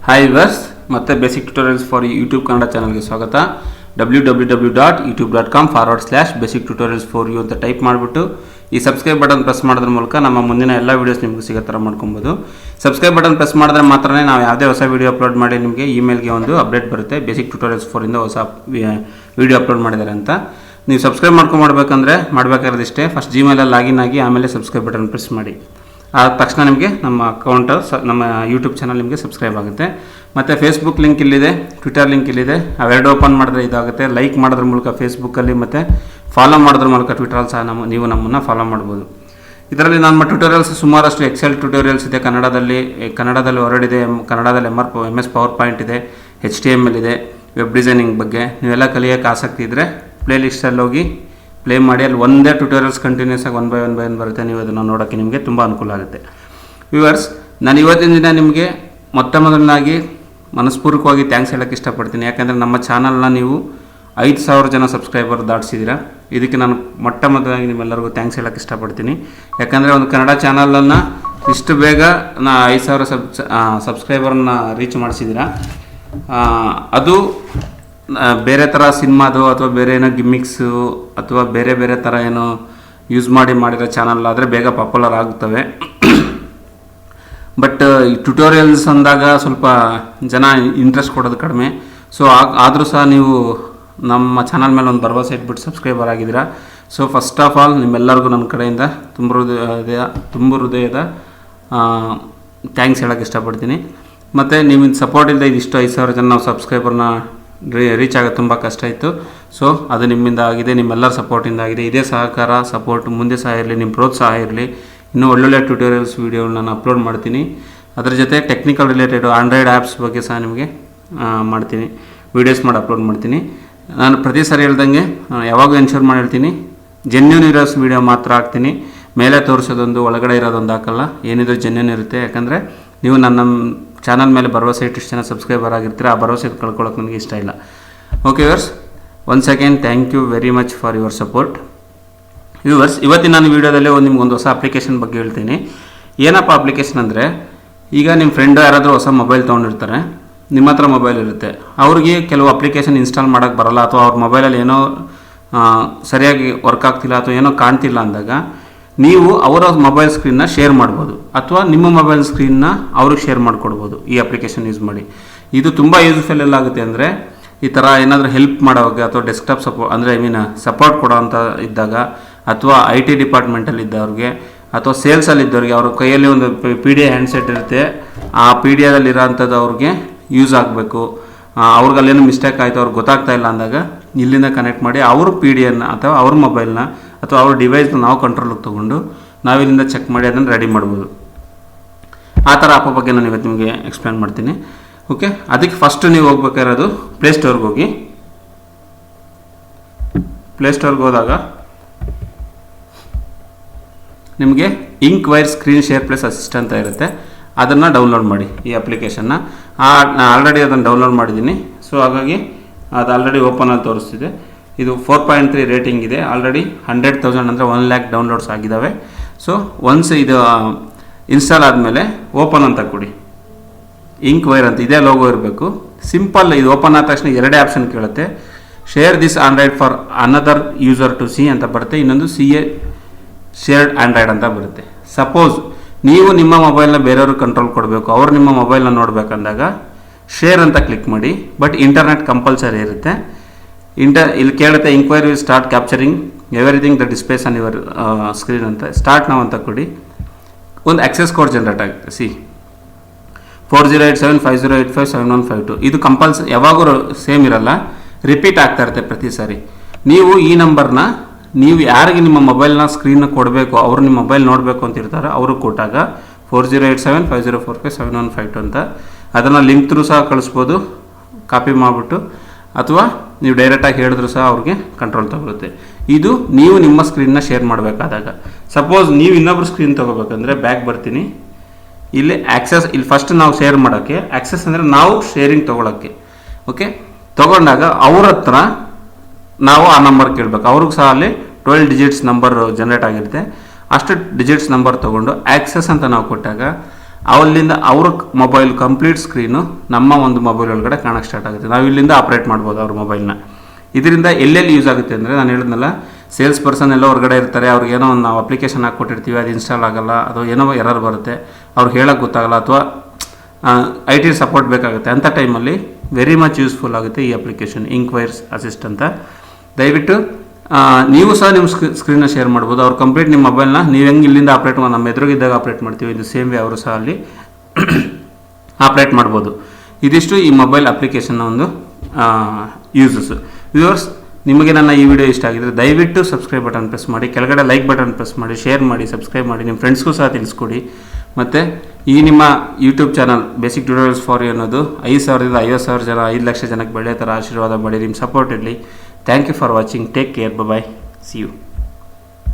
Hi verse ಮತ್ತೆ basic tutorials for YouTube Kannada ಚಾನಲ್ಗೆ ಸ್ವಾಗತ. www.youtube.com/basic tutorials for you ಅಂತ ಟೈಪ್ ಮಾಡಿಬಿಟ್ಟು ಈ ಸಬ್ಸ್ಕ್ರೈಬ್ ಬಟನ್ ಪ್ರೆಸ್ ಮಾಡೋದ್ರ ಮೂಲಕ ನಮ್ಮ ಮುಂದಿನ ಎಲ್ಲ ವೀಡಿಯೋಸ್ ನಿಮಗೆ ಸಿಗೋ ಥರ ಮಾಡ್ಕೊಬೋದು. ಸಬ್ಸ್ಕ್ರೈಬ್ ಬಟನ್ ಪ್ರೆಸ್ ಮಾಡಿದ್ರೆ ಮಾತ್ರ ನಾವು ಯಾವುದೇ ಹೊಸ ವೀಡಿಯೋ ಅಪ್ಲೋಡ್ ಮಾಡಿ ನಿಮಗೆ ಇಮೇಲ್ಗೆ ಒಂದು ಅಪ್ಡೇಟ್ ಬರುತ್ತೆ, ಬೇಸಿಕ್ ಟ್ಯೂಟೋರಿಯಲ್ಸ್ ಫಾರಿಂದ ಹೊಸ ವೀಡಿಯೋ ಅಪ್ಲೋಡ್ ಮಾಡಿದ್ದಾರೆ ಅಂತ. ನೀವು ಸಬ್ಸ್ಕ್ರೈಬ್ ಮಾಡಬೇಕಾದ್ರೆ ಇಷ್ಟೇ, ಫಸ್ಟ್ ಜಿಮೇಲಲ್ಲಿ ಲಾಗಿನ್ ಆಗಿ ಆಮೇಲೆ ಸಬ್ಸ್ಕ್ರೈಬ್ ಬಟನ್ ಪ್ರೆಸ್ ಮಾಡಿ. ಆದ ತಕ್ಷಣ ನಿಮಗೆ ನಮ್ಮ ಅಕೌಂಟ್ ನಮ್ಮ ಯೂಟ್ಯೂಬ್ ಚಾನಲ್ ನಿಮಗೆ ಸಬ್ಸ್ಕ್ರೈಬ್ ಆಗುತ್ತೆ. ಮತ್ತು ಫೇಸ್ಬುಕ್ ಲಿಂಕ್ ಇಲ್ಲಿದೆ, ಟ್ವಿಟರ್ ಲಿಂಕ್ ಇಲ್ಲಿದೆ, ಅವೆರಡು ಓಪನ್ ಮಾಡಿದ್ರೆ ಇದಾಗುತ್ತೆ. ಲೈಕ್ ಮಾಡೋದ್ರ ಮೂಲಕ ಫೇಸ್ಬುಕ್ಕಲ್ಲಿ ಮತ್ತು ಫಾಲೋ ಮಾಡೋದ್ರ ಮೂಲಕ ಟ್ವಿಟರಲ್ಲಿ ಸಹ ನೀವು ನಮ್ಮನ್ನು ಫಾಲೋ ಮಾಡ್ಬೋದು. ಇದರಲ್ಲಿ ನಮ್ಮ ಟ್ಯೂಟೋರಿಯಲ್ಸ್ ಸುಮಾರಷ್ಟು ಎಕ್ಸೆಲ್ ಟ್ಯೂಟೋರಿಯಲ್ಸ್ ಇದೆ, ಕನ್ನಡದಲ್ಲಿ ಹೊರಡಿದೆ, ಕನ್ನಡದಲ್ಲಿ MS ಪವರ್ ಪಾಯಿಂಟ್ ಇದೆ, HTML ಇದೆ, ವೆಬ್ ಡಿಸೈನಿಂಗ್ ಬಗ್ಗೆ ನೀವೆಲ್ಲ ಕಲಿಯೋಕ್ಕೆ ಆಸಕ್ತಿ ಇದ್ದರೆ ಪ್ಲೇ ಲಿಸ್ಟಲ್ಲಿ ಹೋಗಿ ಪ್ಲೇ ಮಾಡಿ. ಅಲ್ಲಿ ಒಂದೇ ಟ್ಯೂಟೋರಿಯಲ್ಸ್ ಕಂಟಿನ್ಯೂಸ್ ಆಗಿ ಒನ್ ಬೈ ಒನ್ ಬರುತ್ತೆ. ನೀವು ಅದನ್ನು ನೋಡೋಕ್ಕೆ ನಿಮಗೆ ತುಂಬ ಅನುಕೂಲ ಆಗುತ್ತೆ. ವ್ಯೂವರ್ಸ್, ನಾನು ಇವತ್ತಿನ ದಿನ ನಿಮಗೆ ಮೊದಲನಾಗಿ ಮನಸ್ಪೂರ್ವಕವಾಗಿ ಥ್ಯಾಂಕ್ಸ್ ಹೇಳೋಕ್ಕೆ ಇಷ್ಟಪಡ್ತೀನಿ. ಯಾಕಂದರೆ ನಮ್ಮ ಚಾನಲ್ನ ನೀವು 5,000 ಜನ ಸಬ್ಸ್ಕ್ರೈಬರ್ ದಾಟಿಸಿದ್ದೀರಾ. ಇದಕ್ಕೆ ನಾನು ಮೊದಲಾಗಿ ನಿಮ್ಮೆಲ್ಲರಿಗೂ ಥ್ಯಾಂಕ್ಸ್ ಹೇಳೋಕ್ಕೆ ಇಷ್ಟಪಡ್ತೀನಿ. ಯಾಕಂದರೆ ಒಂದು ಕನ್ನಡ ಚಾನಲನ್ನು ಇಷ್ಟು ಬೇಗ 5,000 ಸಬ್ಸ್ಕ್ರೈಬರ್ನ ರೀಚ್ ಮಾಡಿಸಿದ್ದೀರಾ. ಅದು ಬೇರೆ ಥರ ಸಿನಿಮಾದು ಅಥವಾ ಬೇರೆ ಏನೋ ಗಿಮ್ಮಿಕ್ಸು ಅಥವಾ ಬೇರೆ ಥರ ಏನೋ ಯೂಸ್ ಮಾಡಿರೋ ಚಾನಲ್ ಆದರೆ ಬೇಗ ಪಾಪ್ಯುಲರ್ ಆಗುತ್ತವೆ. ಬಟ್ ಈ ಟ್ಯುಟೋರಿಯಲ್ಸ್ ಅಂದಾಗ ಸ್ವಲ್ಪ ಜನ ಇಂಟ್ರೆಸ್ಟ್ ಕೊಡೋದು ಕಡಿಮೆ. ಸೊ ಆದರೂ ಸಹ ನೀವು ನಮ್ಮ ಚಾನಲ್ ಮೇಲೆ ಒಂದು ಭರವಸೆ ಇಟ್ಬಿಟ್ಟು ಸಬ್ಸ್ಕ್ರೈಬರ್ ಆಗಿದ್ದೀರಾ. ಸೊ ಫಸ್ಟ್ ಆಫ್ ಆಲ್ ನಿಮ್ಮೆಲ್ಲರಿಗೂ ನನ್ನ ಕಡೆಯಿಂದ ತುಂಬ ಹೃದಯದ ಥ್ಯಾಂಕ್ಸ್ ಹೇಳೋಕ್ಕೆ ಇಷ್ಟಪಡ್ತೀನಿ. ಮತ್ತು ನಿಮ್ಮಿಂದ ಸಪೋರ್ಟ್ ಇಲ್ಲದೆ ಇದಿಷ್ಟು 5,000 ಜನ ನಾವು ಸಬ್ಸ್ಕ್ರೈಬರ್ನ ರೀಚ್ ಆಗೋದು ತುಂಬ ಕಷ್ಟ ಇತ್ತು. ಸೊ ಅದು ನಿಮ್ಮಿಂದ ಆಗಿದೆ, ನಿಮ್ಮೆಲ್ಲರ ಸಪೋರ್ಟಿಂದ ಆಗಿದೆ. ಇದೇ ಸಪೋರ್ಟ್ ಮುಂದೆ ಸಹ ಇರಲಿ, ನಿಮ್ಮ ಪ್ರೋತ್ಸಾಹ ಇರಲಿ. ಇನ್ನೂ ಒಳ್ಳೊಳ್ಳೆ ಟ್ಯೂಟೋರಿಯಲ್ಸ್ ವೀಡಿಯೋಗಳನ್ನ ನಾನು ಅಪ್ಲೋಡ್ ಮಾಡ್ತೀನಿ. ಅದರ ಜೊತೆ ಟೆಕ್ನಿಕಲ್ ರಿಲೇಟೆಡ್ ಆಂಡ್ರಾಯ್ಡ್ ಆ್ಯಪ್ಸ್ ಬಗ್ಗೆ ಸಹ ನಿಮಗೆ ಮಾಡ್ತೀನಿ, ವೀಡಿಯೋಸ್ ಮಾಡಿ ಅಪ್ಲೋಡ್ ಮಾಡ್ತೀನಿ. ನಾನು ಪ್ರತಿ ಸಾರಿ ಹೇಳ್ದಂಗೆ ಯಾವಾಗೂ ಎನ್ಶೂರ್ ಮಾಡಿ ಹೇಳ್ತೀನಿ, ಜೆನ್ಯೂನ್ ಇರೋಸ್ ವೀಡಿಯೋ ಮಾತ್ರ ಹಾಕ್ತೀನಿ. ಮೇಲೆ ತೋರಿಸೋದೊಂದು ಒಳಗಡೆ ಇರೋದೊಂದು ಹಾಕಲ್ಲ. ಏನಿದ್ರು ಜೆನ್ಯೂನ್ ಇರುತ್ತೆ. ಯಾಕಂದರೆ ನೀವು ನನ್ನ ಚಾನಲ್ ಮೇಲೆ ಭರವಸೆ ಇಟ್ಟಿಷ್ಟು ಜನ ಸಬ್ಸ್ಕ್ರೈಬರ್ ಆಗಿರ್ತೀರ, ಆ ಭರವಸೆ ಕಳ್ಕೊಳ್ಳೋಕೆ ನನಗೆ ಇಷ್ಟ ಇಲ್ಲ. Okay viewers, once again thank you very much for your support. Viewers, ಇವತ್ತಿನ ನಾನು ವೀಡಿಯೋದಲ್ಲೇ ನಿಮ್ಗೊಂದು ಹೊಸ ಅಪ್ಲಿಕೇಶನ್ ಬಗ್ಗೆ ಹೇಳ್ತೀನಿ. ಏನಪ್ಪ ಅಪ್ಲಿಕೇಶನ್ ಅಂದರೆ, ಈಗ ನಿಮ್ಮ ಫ್ರೆಂಡು ಯಾರಾದರೂ ಹೊಸ ಮೊಬೈಲ್ ತೊಗೊಂಡಿರ್ತಾರೆ, ನಿಮ್ಮ ಹತ್ರ ಮೊಬೈಲ್ ಇರುತ್ತೆ, ಅವ್ರಿಗೆ ಕೆಲವು ಅಪ್ಲಿಕೇಶನ್ ಇನ್ಸ್ಟಾಲ್ ಮಾಡೋಕ್ಕೆ ಬರಲ್ಲ, ಅಥವಾ ಅವ್ರ ಮೊಬೈಲಲ್ಲಿ ಏನೋ ಸರಿಯಾಗಿ ವರ್ಕ್ ಆಗ್ತಿಲ್ಲ ಅಥವಾ ಏನೋ ಕಾಣ್ತಿಲ್ಲ ಅಂದಾಗ ನೀವು ಅವರ ಮೊಬೈಲ್ ಸ್ಕ್ರೀನ್ನ ಶೇರ್ ಮಾಡ್ಬೋದು, ಅಥವಾ ನಿಮ್ಮ ಮೊಬೈಲ್ ಸ್ಕ್ರೀನ್ನ ಅವ್ರಿಗೆ ಶೇರ್ ಮಾಡಿಕೊಡ್ಬೋದು ಈ ಅಪ್ಲಿಕೇಶನ್ ಯೂಸ್ ಮಾಡಿ. ಇದು ತುಂಬ ಯೂಸ್ಫುಲ್ ಎಲ್ಲಾಗುತ್ತೆ ಅಂದರೆ, ಈ ಥರ ಏನಾದರೂ ಹೆಲ್ಪ್ ಮಾಡೋವಾಗ ಅಥವಾ ಡೆಸ್ಕ್ಟಾಪ್ ಸಪೋರ್ಟ್ ಕೊಡೋ ಅಂತ ಇದ್ದಾಗ, ಅಥವಾ IT ಡಿಪಾರ್ಟ್ಮೆಂಟಲ್ಲಿ ಇದ್ದವ್ರಿಗೆ ಅಥವಾ ಸೇಲ್ಸಲ್ಲಿ ಇದ್ದವ್ರಿಗೆ, ಅವ್ರ ಕೈಯಲ್ಲಿ ಒಂದು PDA ಹ್ಯಾಂಡ್ಸೆಟ್ ಇರುತ್ತೆ, ಆ PDAದಲ್ಲಿ ಇರೋಂಥದ್ದು ಅವ್ರಿಗೆ ಯೂಸ್ ಆಗಬೇಕು, ಅವ್ರಿಗಲ್ಲೇನು ಮಿಸ್ಟೇಕ್ ಆಯಿತು ಅವ್ರಿಗೆ ಗೊತ್ತಾಗ್ತಾ ಇಲ್ಲ ಅಂದಾಗ ಇಲ್ಲಿಂದ ಕನೆಕ್ಟ್ ಮಾಡಿ ಅವ್ರ PDAನ ಅಥವಾ ಅವ್ರ ಮೊಬೈಲ್ನ ಅಥವಾ ಅವ್ರ ಡಿವೈಸ್ನ ನಾವು ಕಂಟ್ರೋಲಿಗೆ ತೊಗೊಂಡು ನಾವಿಲ್ಲಿಂದ ಚೆಕ್ ಮಾಡಿ ಅದನ್ನು ರೆಡಿ ಮಾಡ್ಬೋದು. ಆ ಥರ ಆಪ್ ಬಗ್ಗೆ ನಾನು ಇವತ್ತು ನಿಮಗೆ ಎಕ್ಸ್ಪ್ಲೇನ್ ಮಾಡ್ತೀನಿ. ಓಕೆ, ಅದಕ್ಕೆ ಫಸ್ಟು ನೀವು ಹೋಗ್ಬೇಕಾಗಿರೋದು ಪ್ಲೇಸ್ಟೋರ್ಗೆ ಹೋಗಿ. ಪ್ಲೇಸ್ಟೋರ್ಗೆ ಹೋದಾಗ ನಿಮಗೆ ಇಂಕ್ವೈರ್ ಸ್ಕ್ರೀನ್ ಶೇರ್ ಪ್ಲಸ್ ಅಸಿಸ್ಟ್ ಅಂತ ಇರುತ್ತೆ. ಅದನ್ನು ಡೌನ್ಲೋಡ್ ಮಾಡಿ, ಈ ಅಪ್ಲಿಕೇಶನ್ನ. ನಾನು ಆಲ್ರೆಡಿ ಅದನ್ನು ಡೌನ್ಲೋಡ್ ಮಾಡಿದ್ದೀನಿ. ಸೊ ಹಾಗಾಗಿ ಅದು ಆಲ್ರೆಡಿ ಓಪನ್ ಆಗಿ ತೋರಿಸ್ತಿದೆ. ಇದು 4.3 ರೇಟಿಂಗ್ ಇದೆ. ಆಲ್ರೆಡಿ 100,000 ಅಂದರೆ 1,00,000 ಡೌನ್ಲೋಡ್ಸ್ ಆಗಿದ್ದಾವೆ. ಸೊ ಒನ್ಸ್ ಇದು ಇನ್ಸ್ಟಾಲ್ ಆದಮೇಲೆ ಓಪನ್ ಅಂತ ಕೊಡಿ. ಇಂಕ್ವೈರ್ ಅಂತ ಇದೇ ಲೋಗೋ ಇರಬೇಕು. ಸಿಂಪಲ್. ಇದು ಓಪನ್ ಆದ ತಕ್ಷಣ ಎರಡೇ ಆಪ್ಷನ್ ಕೇಳುತ್ತೆ. Share this android for another user to see ಅಂತ ಬರುತ್ತೆ, ಇನ್ನೊಂದು CA ಶೇರ್ಡ್ ಆಂಡ್ರಾಯ್ಡ್ ಅಂತ ಬರುತ್ತೆ. ಸಪೋಸ್ ನೀವು ನಿಮ್ಮ ಮೊಬೈಲ್ನ ಬೇರೆಯವ್ರಿಗೆ ಕಂಟ್ರೋಲ್ ಕೊಡಬೇಕು, ಅವ್ರು ನಿಮ್ಮ ಮೊಬೈಲ್ನ ನೋಡಬೇಕಂದಾಗ ಶೇರ್ ಅಂತ ಕ್ಲಿಕ್ ಮಾಡಿ. ಬಟ್ ಇಂಟರ್ನೆಟ್ ಕಂಪಲ್ಸರಿ ಇರುತ್ತೆ. ಇಲ್ಲಿ ಕೇಳುತ್ತೆ inquiry will start capturing everything the displays on your screen ಅಂತ. ಸ್ಟಾರ್ಟ್ ನಾವು ಅಂತ ಕೊಡಿ. ಒಂದು ಆಕ್ಸೆಸ್ ಕೋಡ್ ಜನರೇಟ್ ಆಗುತ್ತೆ. 408750857152. ಇದು ಯಾವಾಗೂ ಸೇಮ್ ಇರಲ್ಲ, ರಿಪೀಟ್ ಆಗ್ತಾ ಇರುತ್ತೆ ಪ್ರತಿ ಸಾರಿ. ನೀವು ಈ ನಂಬರ್ನ ನೀವು ಯಾರಿಗೆ ನಿಮ್ಮ ಮೊಬೈಲ್ನ ಸ್ಕ್ರೀನ್ನ ಕೊಡಬೇಕು, ಅವರು ನಿಮ್ಮ ಮೊಬೈಲ್ ನೋಡಬೇಕು ಅಂತ ಇರ್ತಾರೆ, ಅವ್ರಿಗೆ ಕೊಟ್ಟಾಗ 408750457152 ಅಂತ ಅದನ್ನು ಲಿಂಕ್ ಥ್ರೂ ಸಹ ಕಳಿಸ್ಬೋದು, ಕಾಪಿ ಮಾಡಿಬಿಟ್ಟು, ಅಥವಾ ನೀವು ಡೈರೆಕ್ಟಾಗಿ ಹೇಳಿದ್ರು ಸಹ ಅವ್ರಿಗೆ ಕಂಟ್ರೋಲ್ ತಗೊಳುತ್ತೆ. ಇದು ನೀವು ನಿಮ್ಮ ಸ್ಕ್ರೀನ್ನ ಶೇರ್ ಮಾಡಬೇಕಾದಾಗ. ಸಪೋಸ್ ನೀವು ಇನ್ನೊಬ್ರು ಸ್ಕ್ರೀನ್ ತೊಗೋಬೇಕಂದ್ರೆ ಬ್ಯಾಕ್ ಬರ್ತೀನಿ. ಇಲ್ಲಿ ಆಕ್ಸೆಸ್, ಇಲ್ಲಿ ಫಸ್ಟ್ ನಾವು ಶೇರ್ ಮಾಡೋಕ್ಕೆ, ಆಕ್ಸೆಸ್ ಅಂದರೆ ನಾವು ಶೇರಿಂಗ್ ತೊಗೊಳಕ್ಕೆ. ಓಕೆ, ತೊಗೊಂಡಾಗ ಅವ್ರ ಹತ್ರ ನಾವು ಆ ನಂಬರ್ ಕೇಳಬೇಕು. ಅವ್ರಿಗೆ ಸಹ ಅಲ್ಲಿ 12 ಡಿಜಿಟ್ಸ್ ನಂಬರ್ ಜನರೇಟ್ ಆಗಿರುತ್ತೆ. ಅಷ್ಟು ಡಿಜಿಟ್ಸ್ ನಂಬರ್ ತೊಗೊಂಡು ಆಕ್ಸೆಸ್ ಅಂತ ನಾವು ಕೊಟ್ಟಾಗ ಅಲ್ಲಿಂದ ಅವ್ರ ಮೊಬೈಲ್ ಕಂಪ್ಲೀಟ್ ಸ್ಕ್ರೀನು ನಮ್ಮ ಒಂದು ಮೊಬೈಲ್ ಒಳಗಡೆ ಕಾಣಕ್ಕೆ ಸ್ಟಾರ್ಟ್ ಆಗುತ್ತೆ. ನಾವು ಇಲ್ಲಿಂದ ಆಪ್ರೇಟ್ ಮಾಡ್ಬೋದು ಅವ್ರ ಮೊಬೈಲ್ನ. ಇದರಿಂದ ಎಲ್ಲೆಲ್ಲಿ ಯೂಸ್ ಆಗುತ್ತೆ ಅಂದರೆ, ನಾನು ಹೇಳಿದ್ನಲ್ಲ, ಸೇಲ್ಸ್ ಪರ್ಸನ್ ಎಲ್ಲ ಹೊರಗಡೆ ಇರ್ತಾರೆ, ಅವ್ರಿಗೆ ಏನೋ ಒಂದು ನಾವು ಅಪ್ಲಿಕೇಶನ್ ಹಾಕ್ಕೊಟ್ಟಿರ್ತೀವಿ, ಅದು ಇನ್ಸ್ಟಾಲ್ ಆಗಲ್ಲ, ಅದು ಏನೋ ಎರರ್ ಬರುತ್ತೆ, ಅವ್ರಿಗೆ ಹೇಳೋಕ್ಕೆ ಗೊತ್ತಾಗಲ್ಲ, ಅಥವಾ IT ಸಪೋರ್ಟ್ ಬೇಕಾಗುತ್ತೆ. ಅಂಥ ಟೈಮಲ್ಲಿ ವೆರಿ ಮಚ್ ಯೂಸ್ಫುಲ್ ಆಗುತ್ತೆ ಈ ಅಪ್ಲಿಕೇಶನ್ ಇಂಕ್ವೈರ್ಸ್ ಅಸಿಸ್ಟ್ ಅಂತ. ದಯವಿಟ್ಟು ನೀವು ಸಹ ನಿಮ್ಮ ಸ್ಕ್ರೀನ್ನ ಶೇರ್ ಮಾಡ್ಬೋದು. ಅವ್ರು ಕಂಪ್ಲೀಟ್ ನಿಮ್ಮ ಮೊಬೈಲ್ನ ನೀವು ಹೆಂಗೆ ಇಲ್ಲಿಂದ ಆಪ್ರೇಟ್ ನಮ್ಮ ಎದುರುಗಿದ್ದಾಗ ಆಪ್ರೇಟ್ ಮಾಡ್ತೀವಿ, ಇದು ಸೇಮ್ ವೇ ಅವರು ಸಹ ಅಲ್ಲಿ ಆಪ್ರೇಟ್ ಮಾಡ್ಬೋದು. ಇದಿಷ್ಟು ಈ ಮೊಬೈಲ್ ಅಪ್ಲಿಕೇಶನ್ನ ಒಂದು ಯೂಸಸ್. ವ್ಯೂವರ್ಸ್, ನಿಮಗೆ ನನ್ನ ಈ ವಿಡಿಯೋ ಇಷ್ಟ ಆಗಿದ್ರೆ ದಯವಿಟ್ಟು ಸಬ್ಸ್ಕ್ರೈಬ್ ಬಟನ್ ಪ್ರೆಸ್ ಮಾಡಿ, ಕೆಳಗಡೆ ಲೈಕ್ ಬಟನ್ ಪ್ರೆಸ್ ಮಾಡಿ, ಶೇರ್ ಮಾಡಿ, ಸಬ್ಸ್ಕ್ರೈಬ್ ಮಾಡಿ, ನಿಮ್ಮ ಫ್ರೆಂಡ್ಸ್ಗೂ ಸಹ ತಿಳಿಸ್ಕೊಡಿ. ಮತ್ತು ಈ ನಿಮ್ಮ YouTube channel basic tutorials for you ಅನ್ನೋದು 5,000ರಿಂದ 50,000 ಜನ, 5 ಲಕ್ಷ ಜನಕ್ಕೆ ಬೆಳೆಯೋ ಥರ ಆಶೀರ್ವಾದ ಮಾಡಿ, ನಿಮ್ಮ ಸಪೋರ್ಟ್ ಇರಲಿ. Thank you for watching. Take care. Bye. See you.